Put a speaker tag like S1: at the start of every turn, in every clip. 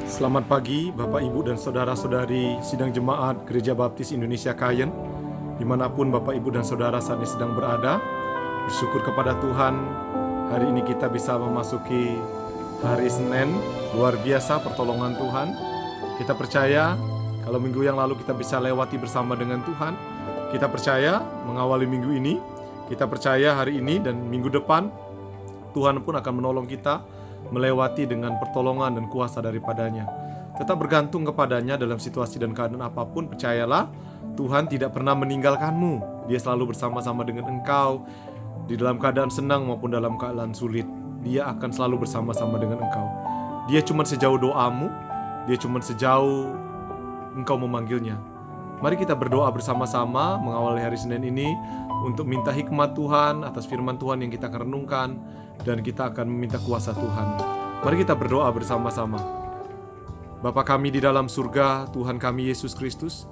S1: Selamat pagi Bapak Ibu dan Saudara-saudari Sidang Jemaat Gereja Baptis Indonesia Kayen, dimanapun Bapak Ibu dan Saudara saat ini sedang berada. Bersyukur kepada Tuhan, hari ini kita bisa memasuki hari Senin. Luar biasa pertolongan Tuhan. Kita percaya kalau minggu yang lalu kita bisa lewati bersama dengan Tuhan. Kita percaya mengawali minggu ini. Kita percaya hari ini dan minggu depan Tuhan pun akan menolong kita melewati dengan pertolongan dan kuasa daripadanya. Tetap bergantung kepadanya dalam situasi dan keadaan apapun. Percayalah, Tuhan tidak pernah meninggalkanmu. Dia selalu bersama-sama dengan engkau, di dalam keadaan senang maupun dalam keadaan sulit. Dia akan selalu bersama-sama dengan engkau. Dia cuma sejauh doamu, dia cuma sejauh engkau memanggilnya. Mari kita berdoa bersama-sama mengawali hari Senin ini untuk minta hikmat Tuhan atas firman Tuhan yang kita akan renungkan, dan kita akan meminta kuasa Tuhan. Mari kita berdoa bersama-sama. Bapa kami di dalam surga, Tuhan kami Yesus Kristus,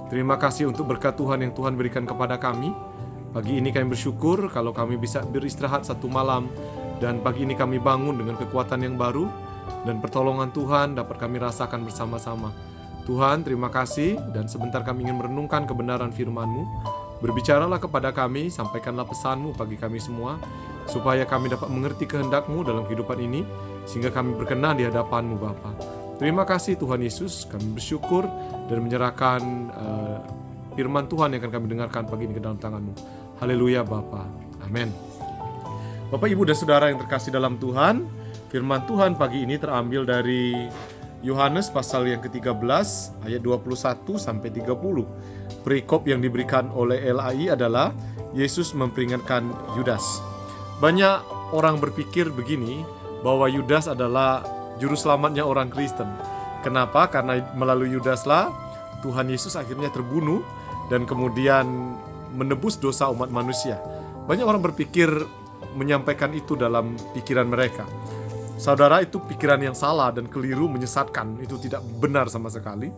S1: terima kasih untuk berkat Tuhan yang Tuhan berikan kepada kami. Pagi ini kami bersyukur kalau kami bisa beristirahat satu malam, dan pagi ini kami bangun dengan kekuatan yang baru, dan pertolongan Tuhan dapat kami rasakan bersama-sama. Tuhan, terima kasih, dan sebentar kami ingin merenungkan kebenaran firman-Mu. Berbicaralah kepada kami, sampaikanlah pesan-Mu bagi kami semua, supaya kami dapat mengerti kehendak-Mu dalam kehidupan ini, sehingga kami berkenan di hadapan-Mu Bapa. Terima kasih Tuhan Yesus, kami bersyukur dan menyerahkan firman Tuhan yang akan kami dengarkan pagi ini ke dalam tangan-Mu. Haleluya Bapa, amin. Bapak, Ibu, dan Saudara yang terkasih dalam Tuhan, firman Tuhan pagi ini terambil dari Yohanes pasal yang ke-13 ayat 21 sampai 30. Perikop yang diberikan oleh LAI adalah Yesus memperingatkan Yudas. Banyak orang berpikir begini, bahwa Yudas adalah juru selamatnya orang Kristen. Kenapa? Karena melalui Yudaslah Tuhan Yesus akhirnya terbunuh dan kemudian menebus dosa umat manusia. Banyak orang berpikir menyampaikan itu dalam pikiran mereka. Saudara, itu pikiran yang salah dan keliru, menyesatkan. Itu tidak benar sama sekali.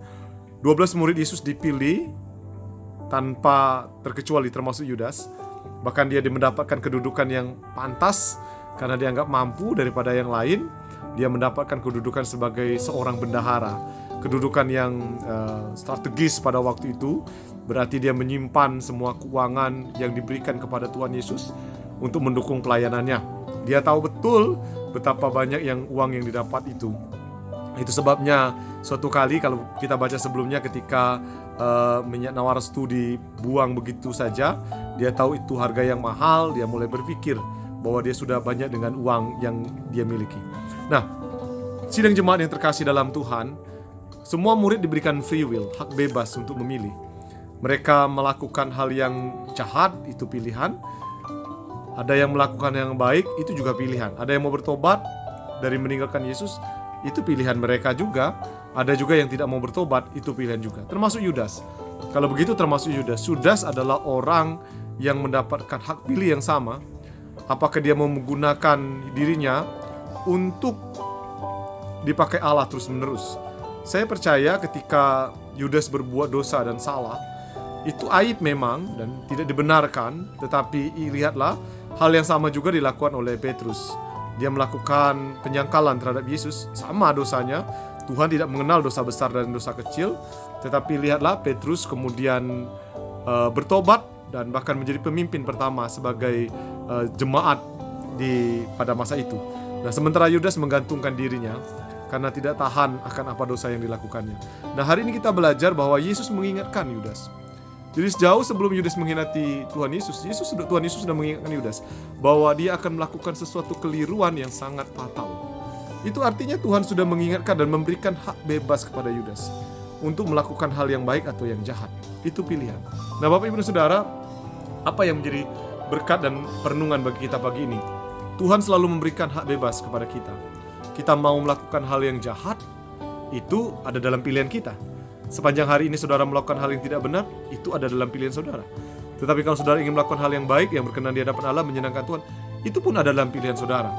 S1: 12 murid Yesus dipilih tanpa terkecuali, termasuk Yudas. Bahkan dia mendapatkan kedudukan yang pantas karena dianggap mampu daripada yang lain. Dia mendapatkan kedudukan sebagai seorang bendahara, kedudukan yang strategis pada waktu itu. Berarti dia menyimpan semua keuangan yang diberikan kepada Tuhan Yesus untuk mendukung pelayanannya. Dia tahu betul betapa banyak uang yang didapat itu. Itu sebabnya suatu kali kalau kita baca sebelumnya, ketika minyak Nawarestu dibuang begitu saja, dia tahu itu harga yang mahal. Dia mulai berpikir bahwa dia sudah banyak dengan uang yang dia miliki. Nah, sidang jemaat yang terkasih dalam Tuhan, semua murid diberikan free will, hak bebas untuk memilih. Mereka melakukan hal yang jahat, itu pilihan. Ada yang melakukan yang baik, itu juga pilihan. Ada yang mau bertobat dari meninggalkan Yesus, itu pilihan mereka juga. Ada juga yang tidak mau bertobat, itu pilihan juga. Termasuk Yudas. Kalau begitu termasuk Yudas. Yudas adalah orang yang mendapatkan hak pilih yang sama. Apakah dia mau menggunakan dirinya untuk dipakai Allah terus-menerus? Saya percaya ketika Yudas berbuat dosa dan salah, itu aib memang dan tidak dibenarkan. Tetapi lihatlah, hal yang sama juga dilakukan oleh Petrus. Dia melakukan penyangkalan terhadap Yesus, sama dosanya. Tuhan tidak mengenal dosa besar dan dosa kecil. Tetapi lihatlah, Petrus kemudian bertobat dan bahkan menjadi pemimpin pertama sebagai jemaat pada masa itu. Nah, sementara Yudas menggantungkan dirinya karena tidak tahan akan apa dosa yang dilakukannya. Nah, hari ini kita belajar bahwa Yesus mengingatkan Yudas. Jadi sejauh sebelum Yudas mengkhianati Tuhan Yesus, Tuhan Yesus sudah mengingatkan Yudas bahwa dia akan melakukan sesuatu keliruan yang sangat fatal. Itu artinya Tuhan sudah mengingatkan dan memberikan hak bebas kepada Yudas untuk melakukan hal yang baik atau yang jahat. Itu pilihan. Nah, Bapak, Ibu, dan Saudara, apa yang menjadi berkat dan perenungan bagi kita pagi ini? Tuhan selalu memberikan hak bebas kepada kita. Kita mau melakukan hal yang jahat, itu ada dalam pilihan kita. Sepanjang hari ini saudara melakukan hal yang tidak benar, itu ada dalam pilihan saudara. Tetapi kalau saudara ingin melakukan hal yang baik, yang berkenan di hadapan Allah, menyenangkan Tuhan, itu pun ada dalam pilihan saudara.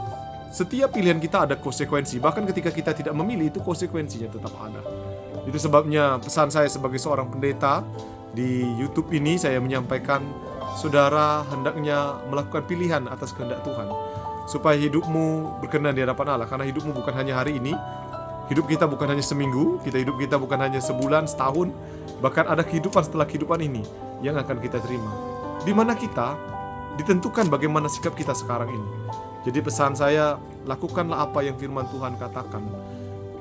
S1: Setiap pilihan kita ada konsekuensi. Bahkan ketika kita tidak memilih, itu konsekuensinya tetap ada. Itu sebabnya pesan saya sebagai seorang pendeta di YouTube ini, saya menyampaikan, saudara hendaknya melakukan pilihan atas kehendak Tuhan, supaya hidupmu berkenan di hadapan Allah. Karena hidupmu bukan hanya hari ini, Hidup kita bukan hanya seminggu, hidup kita bukan hanya sebulan, setahun, bahkan ada kehidupan setelah kehidupan ini yang akan kita terima. Di mana kita ditentukan bagaimana sikap kita sekarang ini. Jadi pesan saya, lakukanlah apa yang firman Tuhan katakan.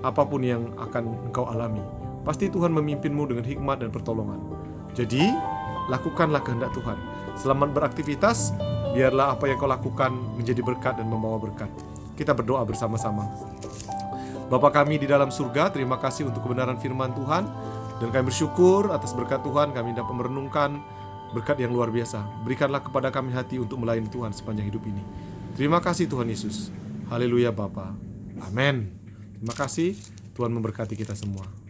S1: Apapun yang akan engkau alami, pasti Tuhan memimpinmu dengan hikmat dan pertolongan. Jadi, lakukanlah kehendak Tuhan. Selamat beraktivitas, biarlah apa yang kau lakukan menjadi berkat dan membawa berkat. Kita berdoa bersama-sama. Bapa kami di dalam surga, terima kasih untuk kebenaran firman Tuhan, dan kami bersyukur atas berkat Tuhan. Kami dapat merenungkan berkat yang luar biasa. Berikanlah kepada kami hati untuk melayani Tuhan sepanjang hidup ini. Terima kasih Tuhan Yesus. Haleluya Bapa. Amin. Terima kasih. Tuhan memberkati kita semua.